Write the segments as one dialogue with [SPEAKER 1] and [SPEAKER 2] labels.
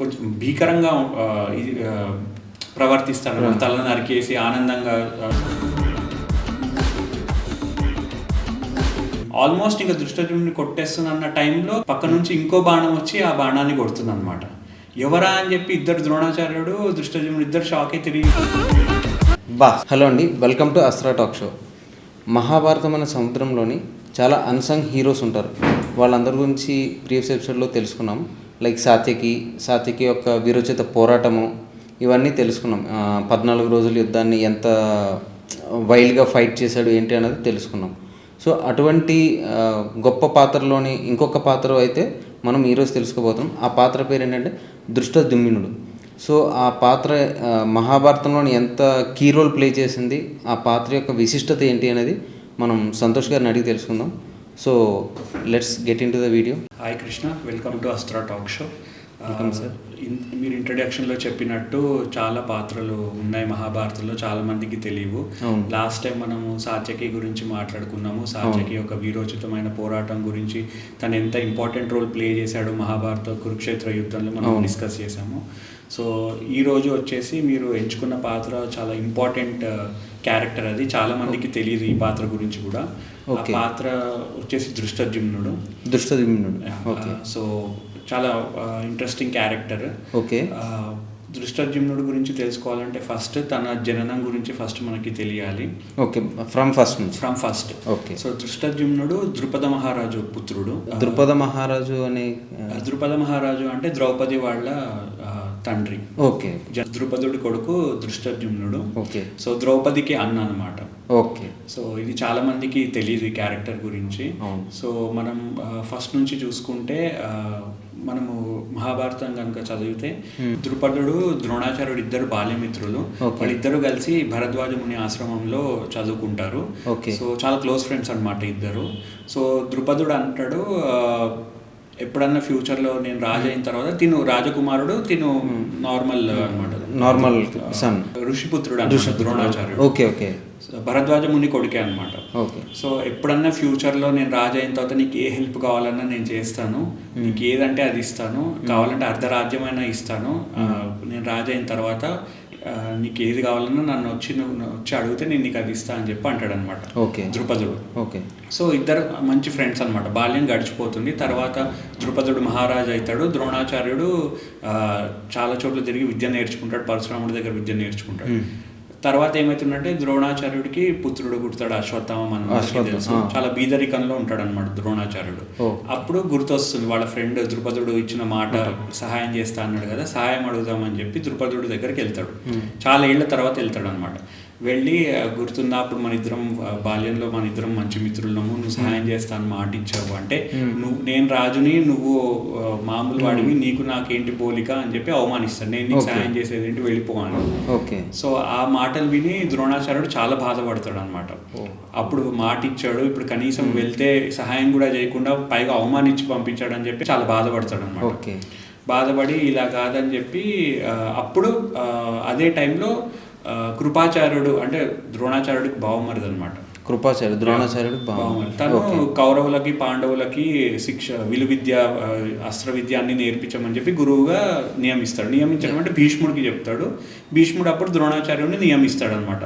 [SPEAKER 1] కొంచెం భీకరంగా ఇది ప్రవర్తిస్తాడు. తల నరికేసి ఆనందంగా ఆల్మోస్ట్ ఇంకా దృష్టజుమ్నుని కొట్టేస్తున్న టైంలో పక్క నుంచి ఇంకో బాణం వచ్చి ఆ బాణాన్ని కొడుతుంది అనమాట. ఎవరా అని చెప్పి ఇద్దరు ద్రోణాచార్యుడు దృష్టజుమ్నుడు ఇద్దరు షాక్ అయి తిరిగి
[SPEAKER 2] హలో అండి, welcome to Astra talk show. Mahabharatam అనే సముద్రంలోని చాలా అన్సంగ్ హీరోస్ ఉంటారు. వాళ్ళందరి గురించి ప్రీవియస్ ఎపిసోడ్లో తెలుసుకున్నాం. లైక్ సాత్యకి యొక్క వీరోచిత పోరాటము ఇవన్నీ తెలుసుకున్నాం. 14 రోజుల యుద్ధాన్ని ఎంత వైల్డ్గా ఫైట్ చేశాడు ఏంటి అనేది తెలుసుకున్నాం. సో అటువంటి గొప్ప పాత్రలోని ఇంకొక పాత్ర అయితే మనం ఈరోజు తెలుసుకోబోతాం. ఆ పాత్ర పేరు ఏంటంటే దృష్టద్యుమ్నుడు. సో ఆ పాత్ర మహాభారతంలోని ఎంత కీ రోల్ ప్లే చేసింది, ఆ పాత్ర యొక్క విశిష్టత ఏంటి అనేది మనం సంతోష్ గారిని అడిగి తెలుసుకుందాం. So let's get in to the video.
[SPEAKER 1] Hi Krishna, welcome to Astra talk show.
[SPEAKER 2] Welcome sir.
[SPEAKER 1] మీరు ఇంట్రడక్షన్లో చెప్పినట్టు చాలా పాత్రలు ఉన్నాయి మహాభారతంలో, చాలా మందికి తెలియవు. లాస్ట్ టైం మనము సాత్యకి గురించి మాట్లాడుకున్నాము. సాత్యకి ఒక వీరోచితమైన పోరాటం గురించి తను ఎంత ఇంపార్టెంట్ రోల్ ప్లే చేశాడు మహాభారత కురుక్షేత్ర యుద్ధంలో మనం డిస్కస్ చేసాము. సో ఈరోజు వచ్చేసి మీరు ఎంచుకున్న పాత్ర చాలా ఇంపార్టెంట్ క్యారెక్టర్. అది చాలా మందికి తెలియదు ఈ పాత్ర గురించి కూడా. ఆ పాత్ర వచ్చేసి దృష్టద్యుమ్నుడు.
[SPEAKER 2] ఓకే.
[SPEAKER 1] సో చాలా ఇంట్రెస్టింగ్ క్యారెక్టర్.
[SPEAKER 2] ఓకే.
[SPEAKER 1] దృష్టద్యుమ్నుడు గురించి తెలుసుకోవాలంటే ఫస్ట్ తన జననం గురించి ఫస్ట్ మనకి తెలియాలి.
[SPEAKER 2] Okay, from first. Okay.
[SPEAKER 1] So దృష్టద్యుమ్నుడు ద్రుపద మహారాజు పుత్రుడు.
[SPEAKER 2] ద్రుపద మహారాజు అంటే ద్రౌపది వాళ్ళ తండ్రి. ఓకే.
[SPEAKER 1] ద్రుపదుడి కొడుకు దృష్టద్యుమ్నుడు.
[SPEAKER 2] ఓకే.
[SPEAKER 1] సో ద్రౌపదికి అన్న అనమాట.
[SPEAKER 2] ఓకే.
[SPEAKER 1] సో ఇది చాలా మందికి తెలియదు ఈ క్యారెక్టర్ గురించి. సో మనం ఫస్ట్ నుంచి చూసుకుంటే మనము మహాభారతం కనుక చదివితే ద్రుపదుడు ద్రోణాచార్యుడు ఇద్దరు బాల్యమిత్రులు. వాళ్ళిద్దరు కలిసి భరద్వాజ ముని ఆశ్రమంలో చదువుకుంటారు. సో చాలా క్లోజ్ ఫ్రెండ్స్ అనమాట ఇద్దరు. సో ద్రుపదుడు అంటాడు, ఎప్పుడన్నా ఫ్యూచర్లో నేను రాజు అయిన తర్వాత తిను రాజకుమారుడు, తిను నార్మల్ అనమాట,
[SPEAKER 2] నార్మల్ సన్,
[SPEAKER 1] ఋషిపుత్రుడు అనమాట ద్రోణాచార్యుడు.
[SPEAKER 2] ఓకే. ఓకే.
[SPEAKER 1] భరద్వాజ ముని కొడుకే అనమాట.
[SPEAKER 2] ఓకే.
[SPEAKER 1] సో ఎప్పుడన్నా ఫ్యూచర్లో నేను రాజు అయిన తర్వాత నీకు ఏ హెల్ప్ కావాలన్నా నేను చేస్తాను, నీకు ఏదంటే అది ఇస్తాను, కావాలంటే అర్ధరాజ్యమైనా ఇస్తాను, నేను రాజు అయిన తర్వాత నీకు ఏది కావాలన్నా నన్ను వచ్చి అడిగితే నేను నీకు అది ఇస్తా అని చెప్పి అంటాడు అనమాట ద్రుపదుడు.
[SPEAKER 2] ఓకే.
[SPEAKER 1] సో ఇద్దరు మంచి ఫ్రెండ్స్ అనమాట. బాల్యం గడిచిపోతుంది. తర్వాత ద్రుపదుడు మహారాజు అవుతాడు. ద్రోణాచార్యుడు చాలా చోట్ల తిరిగి విద్య నేర్చుకుంటాడు. పరశురాముడి దగ్గర విద్య నేర్చుకుంటాడు. తర్వాత ఏమవుతుందంటే ద్రోణాచార్యుడికి పుత్రుడు పుడతాడు, అశ్వత్థామ అని తెలుసు. చాలా బీదరికంలో ఉంటాడు అనమాట ద్రోణాచార్యుడు. అప్పుడు గుర్తొస్తుంది వాళ్ళ ఫ్రెండ్ ద్రుపదుడు ఇచ్చిన మాట, సహాయం చేస్తా అన్నాడు కదా, సహాయం అడుగుదామని చెప్పి ద్రుపదుడి దగ్గరికి వెళ్తాడు. చాలా ఏళ్ల తర్వాత వెళ్తాడు అనమాట. వెళ్ళి, గుర్తుందా అప్పుడు బాల్యంలో మన ఇద్దరం మంచి మిత్రులము, నువ్వు సహాయం చేస్తాను మాట ఇచ్చావు అంటే, నేను రాజుని, నువ్వు మామూలు వాడివి, నీకు నాకేంటి పోలిక అని చెప్పి అవమానిస్తాను, నేను నీకు సహాయం చేసేది ఏంటి, వెళ్ళిపోవాలి. సో ఆ మాటలు విని ద్రోణాచార్యుడు చాలా బాధపడతాడు అనమాట. అప్పుడు మాట ఇచ్చాడు, ఇప్పుడు కనీసం వెళ్తే సహాయం కూడా చేయకుండా పైగా అవమానించి పంపించాడు అని చెప్పి చాలా బాధపడతాడు అనమాట. బాధపడి ఇలా కాదని చెప్పి అప్పుడు అదే టైంలో కృపాచార్యుడు అంటే ద్రోణాచార్యుడికి బావమరిది అనమాట.
[SPEAKER 2] ద్రోణాచార్యుడు బావమరిది.
[SPEAKER 1] తను కౌరవులకి పాండవులకి విలువిద్య, అస్త్ర విద్య అన్ని నేర్పించమని చెప్పి గురువుగా నియమించడం అంటే భీష్ముడికి చెప్తాడు. భీష్ముడు అప్పుడు ద్రోణాచార్యుడిని నియమిస్తాడు అనమాట.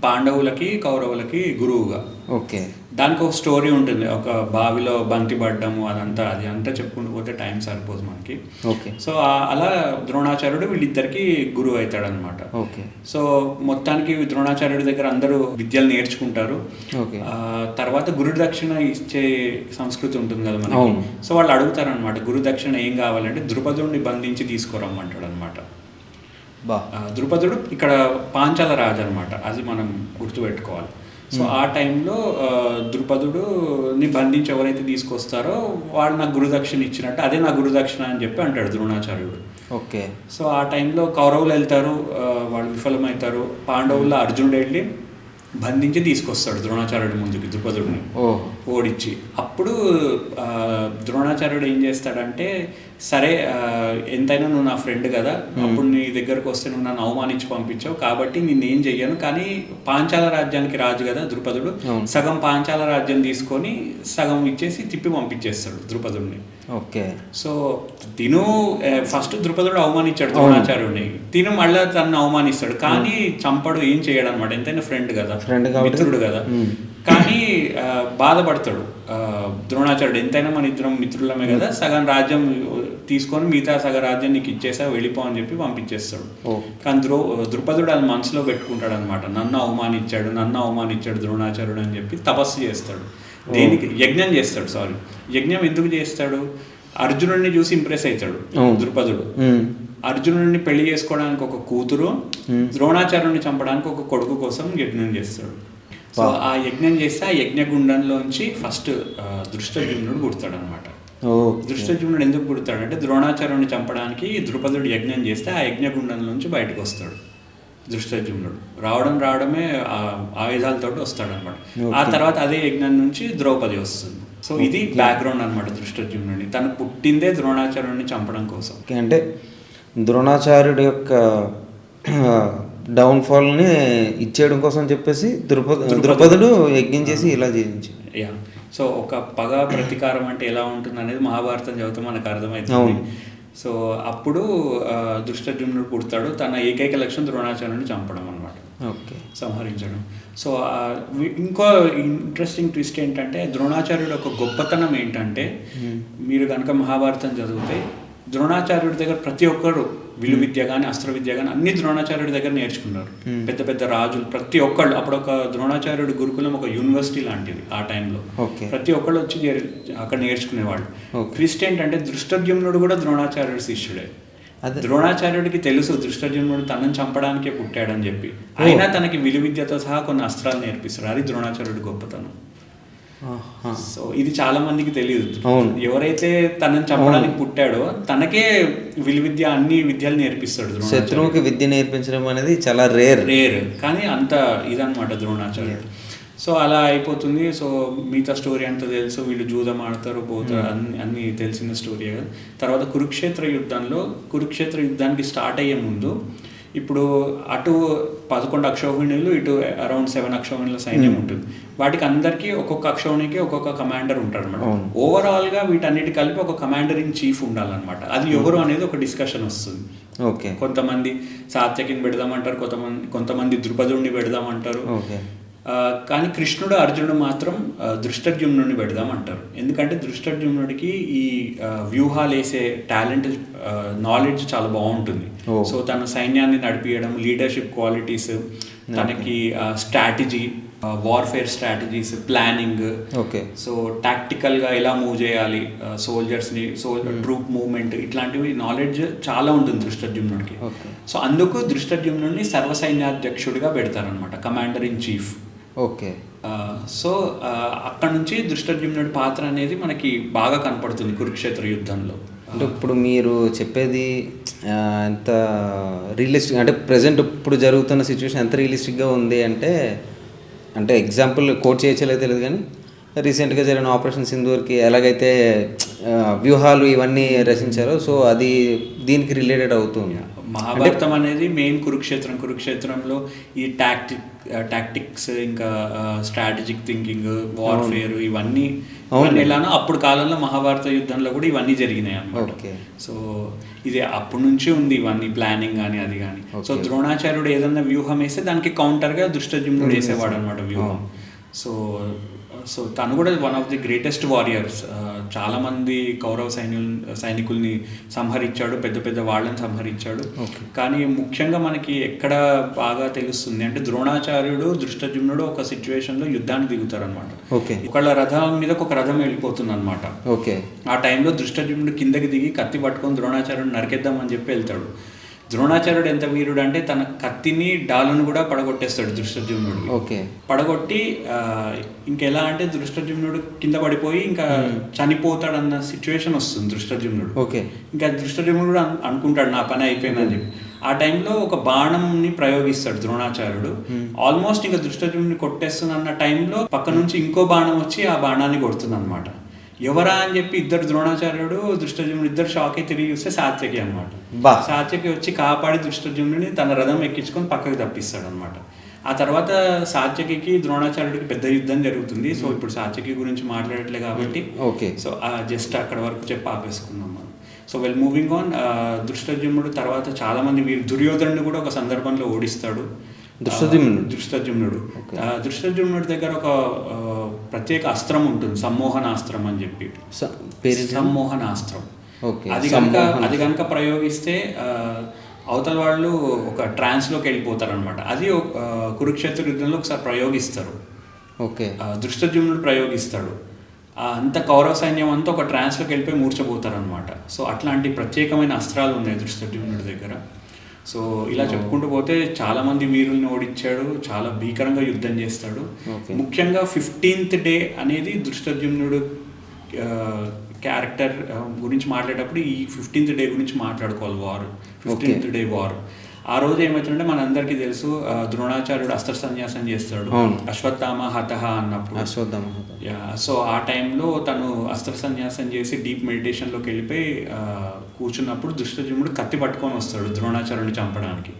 [SPEAKER 1] పాండవులకి కౌరవులకి గురువుగా.
[SPEAKER 2] ఓకే.
[SPEAKER 1] దానికి ఒక స్టోరీ ఉంటుంది, ఒక బావిలో బంతి పడ్డము, అది అంతా చెప్పుకుంటూ పోతే టైం సరిపోదు మనకి.
[SPEAKER 2] ఓకే.
[SPEAKER 1] సో అలా ద్రోణాచార్యుడు వీళ్ళిద్దరికి గురువు అవుతాడు అనమాట.
[SPEAKER 2] ఓకే.
[SPEAKER 1] సో మొత్తానికి ద్రోణాచార్యుడి దగ్గర అందరూ విద్యలు నేర్చుకుంటారు. తర్వాత గురుదక్షిణ ఇచ్చే సంస్కృతి ఉంటుంది కదా మనకి. సో వాళ్ళు అడుగుతారు అనమాట, గురుదక్షిణ ఏం కావాలంటే ద్రుపదుడిని బంధించి తీసుకురమ్మంటాడు అనమాట. ద్రుపదుడు ఇక్కడ పాంచాల రాజు అనమాట, అది మనం గుర్తుపెట్టుకోవాలి. సో ఆ టైంలో ద్రుపదుడుని బంధించి ఎవరైతే తీసుకొస్తారో వాళ్ళు నాకు గురుదక్షిణ ఇచ్చినట్టు, అదే నా గురుదక్షిణ అని చెప్పి అంటాడు ద్రోణాచార్యుడు.
[SPEAKER 2] ఓకే.
[SPEAKER 1] సో ఆ టైంలో కౌరవులు వెళ్తారు, వాళ్ళు విఫలమవుతారు. పాండవుల్లో అర్జునుడు వెళ్ళి బంధించి తీసుకొస్తాడు ద్రోణాచార్యుడి ముందుకి ద్రుపదుడిని ఓడించి. అప్పుడు ద్రోణాచార్యుడు ఏం చేస్తాడంటే సరే ఎంతైనా నువ్వు నా ఫ్రెండ్ కదా, అప్పుడు నీ దగ్గరకు వస్తే నువ్వు నన్ను అవమానించి పంపించావు కాబట్టి నేనేం చెయ్యను, కానీ పాంచాల రాజ్యానికి రాజు కదా ద్రుపదుడు, సగం పాంచాల రాజ్యం తీసుకొని సగం ఇచ్చేసి తిప్పి పంపించేస్తాడు ద్రుపదుడిని.
[SPEAKER 2] ఓకే.
[SPEAKER 1] సో తిను ఫస్ట్ ద్రుపదుడు అవమానించాడు ద్రోణాచార్యుడిని, తిను మళ్ళీ తనను అవమానిస్తాడు, కానీ చంపడు, ఏం చేయడు అనమాట, ఎంతైనా ఫ్రెండ్ కదా, మిత్రుడు కదా. కానీ బాధపడతాడు ద్రోణాచార్యుడు, ఎంతైనా మన ఇద్దరం మిత్రులమే కదా, సగం రాజ్యం తీసుకొని మిగతా సగం రాజ్యం నీకు ఇచ్చేసా, వెళ్ళిపో అని చెప్పి పంపించేస్తాడు. కానీ ద్రుపదుడు అది మనసులో పెట్టుకుంటాడు అనమాట, నన్ను అవమానించాడు ద్రోణాచార్యుడు అని చెప్పి తపస్సు చేస్తాడు. దేనికి? యజ్ఞం చేస్తాడు. యజ్ఞం ఎందుకు చేస్తాడు? అర్జునుడిని చూసి ఇంప్రెస్ అవుతాడు ద్రుపదుడు. అర్జునుడిని పెళ్లి చేసుకోవడానికి ఒక కూతురు, ద్రోణాచార్యుడిని చంపడానికి ఒక కొడుకు కోసం యజ్ఞం చేస్తాడు. సో ఆ యజ్ఞం చేస్తే ఆ యజ్ఞగుండంలోంచి ఫస్ట్ దృష్టద్యుమ్నుడు పుడతాడు అనమాట. దృష్టద్యుమ్నుడు ఎందుకు పుడతాడంటే ద్రోణాచార్యుడిని చంపడానికి ద్రుపదుడు యజ్ఞం చేస్తే ఆ యజ్ఞగుండంలోంచి బయటకు వస్తాడు దృష్టద్యుమ్నుడు. రావడమే ఆయుధాలతో వస్తాడనమాట. ఆ తర్వాత అదే యజ్ఞం నుంచి ద్రౌపది వస్తుంది. సో ఇది బ్యాక్గ్రౌండ్ అనమాట దృష్టద్యుమ్నుడిని. తను పుట్టిందే ద్రోణాచార్యుడిని చంపడం కోసం.
[SPEAKER 2] అంటే ద్రోణాచార్యుడి యొక్క డౌన్ఫాల్ని ఇచ్చేయడం కోసం చెప్పేసి ద్రుపదుడు యజ్ఞం చేసి ఇలా చేయించి.
[SPEAKER 1] సో ఒక పగ ప్రతీకారం అంటే ఎలా ఉంటుంది అనేది మహాభారతం చదివితే మనకు అర్థమవుతుంది. సో అప్పుడు దృష్టద్యుమ్నుడు పుడతాడు. తన ఏకైక లక్ష్యం ద్రోణాచార్యుడిని చంపడం అనమాట, సంహరించడం. సో ఇంకో ఇంట్రెస్టింగ్ ట్విస్ట్ ఏంటంటే ద్రోణాచార్యుడు ఒక గొప్పతనం ఏంటంటే, మీరు కనుక మహాభారతం చదివితే ద్రోణాచార్యుడి దగ్గర ప్రతి ఒక్కరు విలు విద్య కానీ అస్త్ర విద్య కానీ అన్ని ద్రోణాచార్యుడి దగ్గర నేర్చుకున్నారు. పెద్ద పెద్ద రాజులు ప్రతి ఒక్కళ్ళు, అప్పుడు ఒక ద్రోణాచార్యుడి గురుకులం ఒక యూనివర్సిటీ లాంటిది ఆ టైంలో. ప్రతి ఒక్కళ్ళు వచ్చి అక్కడ నేర్చుకునేవాళ్ళు. ట్విస్ట్ ఏంటంటే దృష్టద్యుమ్నుడు కూడా ద్రోణాచార్యుడి శిష్యుడే. ద్రోణాచార్యుడికి తెలుసు దృష్టద్యుమ్నుడు తనని చంపడానికే పుట్టాడని చెప్పి, అయినా తనకి విలు విద్యతో సహా కొన్ని అస్త్రాలు నేర్పిస్తాడు. అది ద్రోణాచార్యుడి గొప్పతనం. సో ఇది చాలా మందికి తెలియదు. ఎవరైతే తనని చంపడానికి పుట్టాడో తనకే విలువిద్య అన్ని విద్యలు నేర్పిస్తాడు.
[SPEAKER 2] శత్రువుకి విద్య నేర్పించడం అనేది చాలా రేర్,
[SPEAKER 1] కానీ అంత ఇదన్నమాట ద్రోణాచార్యుడు. సో అలా అయిపోతుంది. సో మిగతా స్టోరీ అంతా తెలుసు, వీళ్ళు జూదం ఆడతారు పోతారు, అన్ని తెలిసిన స్టోరీ. తర్వాత కురుక్షేత్ర యుద్ధానికి స్టార్ట్ అయ్యే ముందు ఇప్పుడు అటు 11 అక్షౌహిణులు, ఇటు అరౌండ్ 7 అక్షౌహిణుల సైన్యం ఉంటుంది. వాటికి అందరికీ ఒక్కొక్క అక్షౌహిణికి ఒక్కొక్క కమాండర్ ఉంటారు అనమాట. ఓవరాల్గా వీటన్నిటి కలిపి ఒక కమాండర్ ఇన్ చీఫ్ ఉండాలన్నమాట. అది ఎవరు అనేది ఒక డిస్కషన్ వస్తుంది. కొంతమంది సాత్యకిని పెడదామంటారు, కొంతమంది ద్రుపదుడిని పెడదామంటారు. కానీ కృష్ణుడు అర్జునుడు మాత్రం దృష్టద్యుమ్నుడిని పెడదామంటారు. ఎందుకంటే దృష్టద్యుమ్నుడికి ఈ వ్యూహాలు వేసే టాలెంట్, నాలెడ్జ్ చాలా బాగుంటుంది. సో తన సైన్యాన్ని నడిపించడం, లీడర్షిప్ క్వాలిటీస్, తనకి strategy, warfare strategies, planning, so టాక్టికల్గా ఎలా మూవ్ చేయాలి సోల్జర్స్ని, ట్రూప్ మూవ్మెంట్, ఇట్లాంటివి నాలెడ్జ్ చాలా ఉంటుంది దృష్టద్యుమ్నుడికి. సో అందుకు దృష్టద్యుమ్నుడిని సర్వసైన్యాధ్యక్షుడిగా పెడతారనమాట, కమాండర్ ఇన్ చీఫ్. సో అక్కడ నుంచి దృష్టద్యుమ్నుడి పాత్ర అనేది మనకి బాగా కనపడుతుంది కురుక్షేత్ర యుద్ధంలో.
[SPEAKER 2] అంటే ఇప్పుడు మీరు చెప్పేది ఎంత రియలిస్టిక్, అంటే ప్రజెంట్ ఇప్పుడు జరుగుతున్న సిచ్యువేషన్ ఎంత రియలిస్టిక్గా ఉంది అంటే ఎగ్జాంపుల్ కోట్ చేయలేదు తెలియదు, కానీ రీసెంట్గా జరిగిన ఆపరేషన్ సింధూర్కి ఎలాగైతే వ్యూహాలు ఇవన్నీ రచించారో, సో అది దీనికి రిలేటెడ్ అవుతుంది.
[SPEAKER 1] మహాభారతం అనేది మెయిన్ కురుక్షేత్రంలో ఈ టాక్టిక్స్, ఇంకా స్ట్రాటజిక్ థింకింగ్, వార్ఫేర్, ఇవన్నీ ఎలానో అప్పుడు కాలంలో మహాభారత యుద్ధంలో కూడా ఇవన్నీ జరిగినాయి అన్నమాట. సో ఇది అప్పటి నుంచి ఉంది ఇవన్నీ ప్లానింగ్ కానీ అది కానీ. సో ద్రోణాచార్యుడు ఏదన్నా వ్యూహం వేస్తే దానికి కౌంటర్గా దృష్టద్యుమ్నుడు వేసేవాడు అనమాట వ్యూహం. సో తను కూడా one of the greatest warriors. చాలామంది కౌరవ సైనికుల్ని సంహరించాడు, పెద్ద పెద్ద వాళ్ళని సంహరించాడు. కానీ ముఖ్యంగా మనకి ఎక్కడ బాగా తెలుస్తుంది అంటే ద్రోణాచార్యుడు, దృష్టద్యుమ్నుడు ఒక సిచ్యువేషన్లో యుద్ధానికి దిగుతారు అనమాట. ఒకళ్ళ రథం మీద ఒక రథం వెళ్ళిపోతుంది అనమాట. ఆ టైంలో దృష్టద్యుమ్నుడు కిందకి దిగి కత్తి పట్టుకొని ద్రోణాచార్యుడు నరికేద్దామని చెప్పి వెళ్తాడు. ద్రోణాచార్యుడు ఎంత వీరుడు అంటే తన కత్తిని డాలును కూడా పడగొట్టేస్తాడు దృష్టద్యుమ్నుడు. పడగొట్టి ఇంకెలా అంటే దృష్టద్యుమ్నుడు కింద పడిపోయి ఇంకా చనిపోతాడన్న సిచ్యువేషన్ వస్తుంది దృష్టద్యుమ్నుడు. ఇంకా దృష్టద్యుమ్నుడు కూడా అనుకుంటాడు నా పని అయిపోయిందని చెప్పి. ఆ టైంలో ఒక బాణంని ప్రయోగిస్తాడు ద్రోణాచార్యుడు. ఆల్మోస్ట్ ఇంకా దృష్టద్యుమ్నుడిని కొట్టేస్తున్న టైంలో పక్క నుంచి ఇంకో బాణం వచ్చి ఆ బాణాన్ని కొడుతుంది అనమాట. ఎవరా అని చెప్పి ఇద్దరు ద్రోణాచార్యుడు దృష్టజుమ్నుడు ఇద్దరు షాక్ అయి తిరిగి చూస్తే సాత్యకి అనమాట. సాత్యకి వచ్చి కాపాడి దృష్టజుమ్నుడిని తన రథం ఎక్కించుకొని పక్కకి తప్పిస్తాడు అనమాట. ఆ తర్వాత సాత్యకి ద్రోణాచార్యుడికి పెద్ద యుద్ధం జరుగుతుంది. సో ఇప్పుడు సాత్యకి గురించి మాట్లాడట్లే కాబట్టి
[SPEAKER 2] ఓకే,
[SPEAKER 1] సో జస్ట్ అక్కడ వరకు చెప్పి ఆపేసుకున్నాం మనం. సో వెల్ మూవింగ్ ఆన్, దృష్టజుమ్నుడు తర్వాత చాలా మంది దుర్యోధనుడు కూడా ఒక సందర్భంలో ఓడిస్తాడు. దృష్టజుమ్నుడు దృష్టజుమ్నుడి దగ్గర ఒక ప్రత్యేక అస్త్రం ఉంటుంది, సమ్మోహనాస్త్రం అని చెప్పి. సమ్మోహనాస్త్రం అది కనుక ప్రయోగిస్తే అవతల వాళ్ళు ఒక ట్రాన్స్లోకి వెళ్ళిపోతారు అనమాట. అది కురుక్షేత్ర యుద్ధంలో ఒకసారి ప్రయోగిస్తారు.
[SPEAKER 2] ఓకే,
[SPEAKER 1] దృష్టజుమ్నుడు ప్రయోగిస్తాడు. అంత కౌరవ సైన్యం అంతా ఒక ట్రాన్స్లోకి వెళ్ళిపోయి మూర్చపోతారు అనమాట. సో అట్లాంటి ప్రత్యేకమైన అస్త్రాలు ఉన్నాయి దృష్టజుమ్నుడి దగ్గర. సో ఇలా చెప్పుకుంటూ పోతే చాలా మంది వీరుల్ని ఓడించాడు, చాలా భీకరంగా యుద్ధం చేస్తాడు. ముఖ్యంగా 15th డే అనేది దృష్టజుమ్నుడు క్యారెక్టర్ గురించి మాట్లాడేటప్పుడు ఈ 15th డే గురించి మాట్లాడుకోవాలి. 15th day war. ఆ రోజు ఏమవుతుందంటే మనందరికీ తెలుసు, ద్రోణాచార్యుడు అస్త్ర సన్యాసం చేస్తాడు అశ్వత్థామ హతహ అన్నప్పుడు. సో ఆ టైంలో తను అస్త్ర సన్యాసం చేసి డీప్ మెడిటేషన్లోకి వెళ్ళిపోయి కూర్చున్నప్పుడు దృష్టజుమ్నుడు కత్తి పట్టుకొని వస్తాడు ద్రోణాచార్యుడిని చంపడానికి.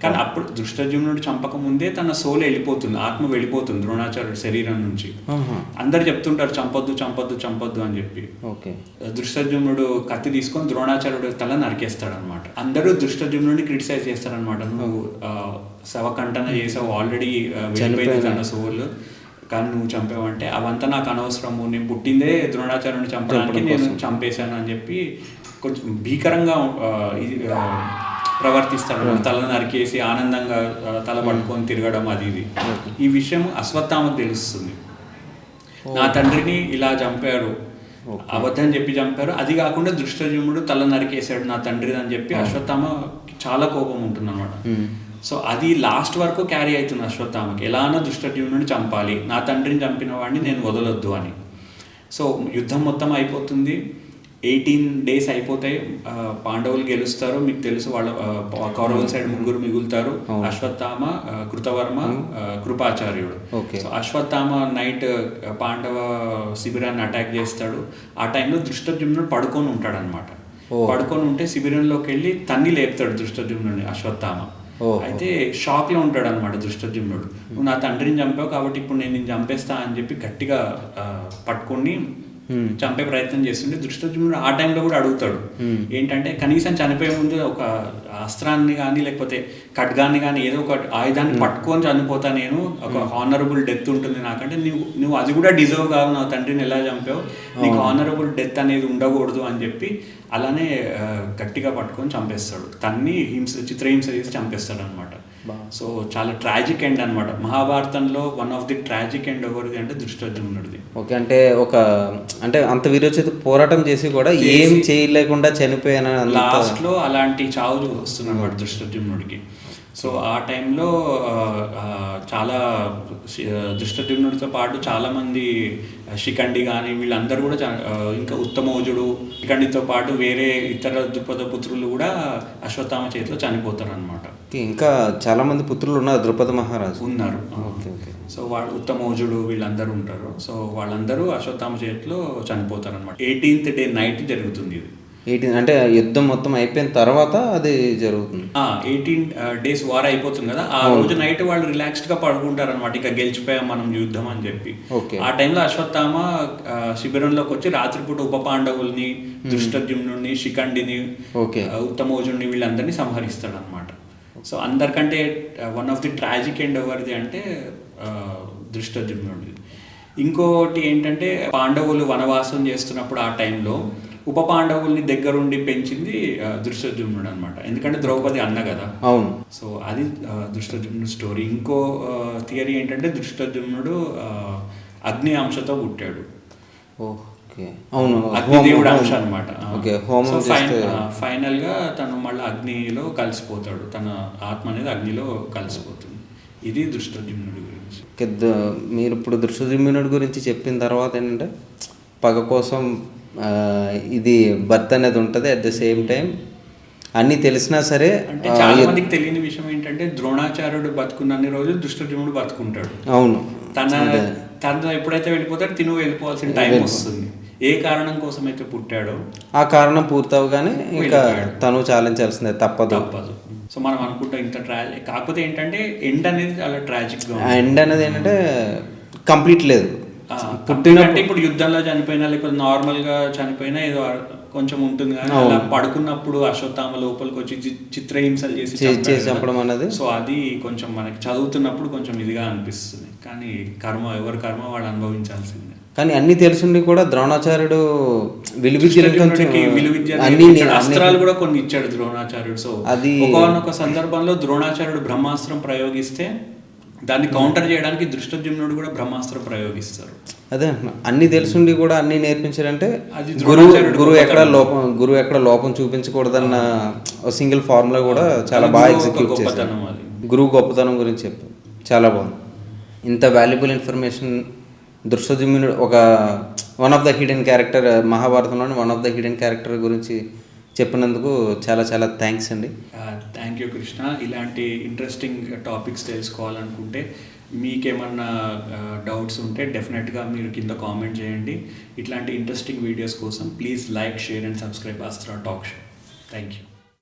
[SPEAKER 1] కానీ అప్పుడు దృష్టజుమ్నుడు చంపక ముందే తన సోల్ వెళ్ళిపోతుంది, ఆత్మ వెళ్ళిపోతుంది ద్రోణాచార్యుడి శరీరం నుంచి. అందరు చెప్తుంటారు చంపొద్దు చంపొద్దు చంపొద్దు అని చెప్పి. దృష్టజుమ్నుడు కత్తి తీసుకొని ద్రోణాచార్యుడి తల నరికేస్తాడు అనమాట. అందరూ దృష్టజుమ్నుడిని క్రిటిసైజ్ చేస్తారనమాట, నువ్వు శవకంఠన చేసావు, ఆల్రెడీ వెళ్ళిపోయింది తన సోల్, కానీ నువ్వు చంపావంటే అవంతా నాకు అనవసరము, నేను పుట్టిందే ద్రోణాచార్యుడిని చంపడానికి, నేను చంపేశాను అని చెప్పి కొంచెం భీకరంగా ప్రవర్తిస్తాడు. తల నరికేసి ఆనందంగా తల పట్టుకొని తిరగడం అది ఇది. ఈ విషయం అశ్వత్థామకు తెలుస్తుంది, నా తండ్రిని ఇలా చంపారు, అబద్ధం చెప్పి చంపారు. అది కాకుండా దృష్టజుమ్నుడు తల నరికేశాడు నా తండ్రిని అని చెప్పి అశ్వత్థామ చాలా కోపం ఉంటుంది అనమాట. సో అది లాస్ట్ వరకు క్యారీ అవుతుంది అశ్వత్థామకి, ఎలానో దృష్టజుమ్నుడిని చంపాలి, నా తండ్రిని చంపిన వాడిని నేను వదలొద్దు అని. సో యుద్ధం మొత్తం అయిపోతుంది, 18 days అయిపోతాయి, పాండవులు గెలుస్తారు. మీకు తెలుసు వాళ్ళ కౌరవుల సైడ్ 3 మిగులుతారు, అశ్వత్థామ, కృతవర్మ, కృపాచార్యుడు. సో అశ్వత్థామ నైట్ పాండవ శిబిరాన్ని అటాక్ చేస్తాడు. ఆ టైంలో దృష్టజుమ్నుడు పడుకొని ఉంటాడు అనమాట. పడుకొని ఉంటే శిబిరంలోకి వెళ్ళి తన్ని లేపుతాడు దృష్టజుమ్నుడిని అశ్వత్థామ. అయితే షాక్ లో ఉంటాడు అనమాట దృష్టజుమ్నుడు, నువ్వు నా తండ్రిని చంపావు కాబట్టి ఇప్పుడు నేను చంపేస్తా అని చెప్పి గట్టిగా పట్టుకొని చంపే ప్రయత్నం చేస్తుంటే దృష్టజుమ్నుడు ఆ టైంలో కూడా అడుగుతాడు ఏంటంటే, కనీసం చనిపోయే ముందు ఒక అస్త్రాన్ని కానీ లేకపోతే ఖడ్గాన్ని కానీ ఏదో ఒక ఆయుధాన్ని పట్టుకొని చనిపోతా, నేను ఒక హానరబుల్ డెత్ ఉంటుంది నాకంటే, నువ్వు అది కూడా డిజర్వ్ కావు, నా తండ్రిని ఎలా చంపావు, నీకు హానరబుల్ డెత్ అనేది ఉండకూడదు అని చెప్పి అలానే గట్టిగా పట్టుకొని చంపేస్తాడు, తన్ని చిత్రహింస చేసి చంపేస్తాడు అనమాట. సో చాలా ట్రాజిక్ ఎండ్ అనమాట మహాభారతంలో. One of the tragic end ఎవరిది అంటే దృష్టజుమ్నుడిది.
[SPEAKER 2] ఓకే, అంటే అంత వీరోచిత పోరాటం చేసి కూడా ఏం చేయలేకుండా చనిపోయిన
[SPEAKER 1] లాస్ట్ లో అలాంటి చావు వస్తున్నమాట దృష్టజుమ్నుడికి. సో ఆ టైంలో చాలా దృష్టజుమ్నుడితో పాటు చాలామంది శిఖండి కానీ వీళ్ళందరూ కూడా ఇంకా ఉత్తమోజుడు, శిఖండితో పాటు వేరే ఇతర ద్రుపద పుత్రులు కూడా అశ్వత్థామ చేతిలో చనిపోతారు అనమాట.
[SPEAKER 2] ఇంకా చాలా మంది పుత్రులు ఉన్నారు, ద్రుపద మహారాజు
[SPEAKER 1] ఉన్నారు. సో వాళ్ళు ఉత్తమోజుడు వీళ్ళందరూ ఉంటారు. సో వాళ్ళందరూ అశ్వత్థామ చేతిలో చనిపోతారు అనమాట. 18th డే నైట్ జరుగుతుంది ఇది.
[SPEAKER 2] 18 అంటే యుద్ధం మొత్తం అయిపోయిన తర్వాత అది జరుగుతుంది.
[SPEAKER 1] 18 days వార్ అయిపోతుంది కదా, ఆ రోజు నైట్ వాళ్ళు రిలాక్స్డ్ గా పడుకుంటారు అనమాట, ఇక గెలిచిపోయాం మనం యుద్ధం అని చెప్పి. ఆ టైంలో అశ్వత్థామ శిబిరంలోకి వచ్చి రాత్రిపూట ఉప పాండవుల్ని, దృష్టజుమ్నుడిని, శిఖండిని, ఉత్తమోజుడిని వీళ్ళందరినీ సంహరిస్తాడు అనమాట. సో అందరికంటే one of the tragic end ఎవరిది అంటే దృష్టజుమ్నుడిది. ఇంకోటి ఏంటంటే పాండవులు వనవాసం చేస్తున్నప్పుడు ఆ టైంలో ఉప పాండవుల్ని దగ్గరుండి పెంచింది దృష్టజుమ్నుడు అనమాట, ఎందుకంటే ద్రౌపది అన్న కదా.
[SPEAKER 2] అవును.
[SPEAKER 1] సో అది దృష్టజుమ్నుడు స్టోరీ. ఇంకో థియరీ ఏంటంటే దృష్టజుమ్నుడు అగ్ని అంశతో పుట్టాడు.
[SPEAKER 2] అవును,
[SPEAKER 1] అగ్నిదేవుడు అంశ అనమాట.
[SPEAKER 2] ఫైనల్
[SPEAKER 1] గా తను మళ్ళీ అగ్నిలో కలిసిపోతాడు, తన ఆత్మ అనేది అగ్నిలో కలిసిపోతుంది. ఇది దృష్టజుమ్నుడి గురించి.
[SPEAKER 2] మీరు ఇప్పుడు దృష్టజుమ్నుడి గురించి చెప్పిన తర్వాత ఏంటంటే పగ కోసం ఇది బర్త్ అనేది ఉంటుంది. అట్ ద సేమ్ టైం అన్నీ తెలిసినా సరే
[SPEAKER 1] అంటే చాలా మందికి తెలియని విషయం ఏంటంటే ద్రోణాచార్యుడు బతుకున్నన్ని రోజులు దృష్టజుమ్నుడు బతుకుంటాడు.
[SPEAKER 2] అవును.
[SPEAKER 1] తన ఎప్పుడైతే వెళ్ళిపోతాడో తిను వెళ్ళిపోవాల్సిన టైం వస్తుంది. ఏ కారణం కోసం అయితే పుట్టాడో
[SPEAKER 2] ఆ కారణం పూర్తవగానే ఇంకా తను చాలించాల్సిందే, తప్పదు.
[SPEAKER 1] సో మనం అనుకుంటాం ఇంత ట్రాజిక్, కాకపోతే ఏంటంటే ఎండ్ అనేది చాలా ట్రాజిక్గా ఉంది.
[SPEAKER 2] ఎండ్ అనేది ఏంటంటే కంప్లీట్ లేదు.
[SPEAKER 1] పుట్టినప్పుడు ఇప్పుడు యుద్ధంలో చనిపోయినా లేకపోతే నార్మల్గా చనిపోయినా ఏదో కొంచెం ఉంటుంది కానీ అలా పడుకున్నప్పుడు అశ్వత్థామ లోపలికి వచ్చి చిత్రహింసలు చేసి
[SPEAKER 2] చంపడం అనేది,
[SPEAKER 1] సో అది కొంచెం మనకి చదువుతున్నప్పుడు కొంచెం ఇదిగా అనిపిస్తుంది. కానీ ఎవరి కర్మ వాడు అనుభవించాల్సిందే.
[SPEAKER 2] కానీ అన్ని తెలుసుండి కూడా ద్రోణాచార్యుడు
[SPEAKER 1] అస్త్రాలు కూడా కొన్ని ఇచ్చాడు ద్రోణాచార్యుడు. సో అది ఒకనొక సందర్భంలో ద్రోణాచార్యుడు బ్రహ్మాస్త్రం ప్రయోగిస్తే దాన్ని కౌంటర్ చేయడానికి దృష్టద్యుమ్నుడు కూడా బ్రహ్మాస్త్రం ప్రయోగిస్తారు.
[SPEAKER 2] అదే అన్ని తెలుసుండి కూడా అన్ని నేర్పించారంటే గురువు ఎక్కడ లోపం చూపించకూడదన్న సింగిల్ ఫార్ములా కూడా చాలా బాగా ఎగ్జిక్యూట్ చేశారు. గురువు గొప్పతనం గురించి చెప్పారు, చాలా బాగుంది. ఇంత వాల్యుబుల్ ఇన్ఫర్మేషన్ దృష్టద్యుమ్నుడు ఒక one of the hidden character, మహాభారతంలోని one of the hidden character గురించి చెప్పినందుకు చాలా చాలా థ్యాంక్స్ అండి.
[SPEAKER 1] Thank you Krishna. ఇలాంటి ఇంట్రెస్టింగ్ టాపిక్స్ తెలుసుకోవాలనుకుంటే, మీకేమన్నా డౌట్స్ ఉంటే డెఫినెట్గా మీరు కింద కామెంట్ చేయండి. ఇట్లాంటి ఇంట్రెస్టింగ్ వీడియోస్ కోసం please like, share and subscribe Astra talk show. Thank you.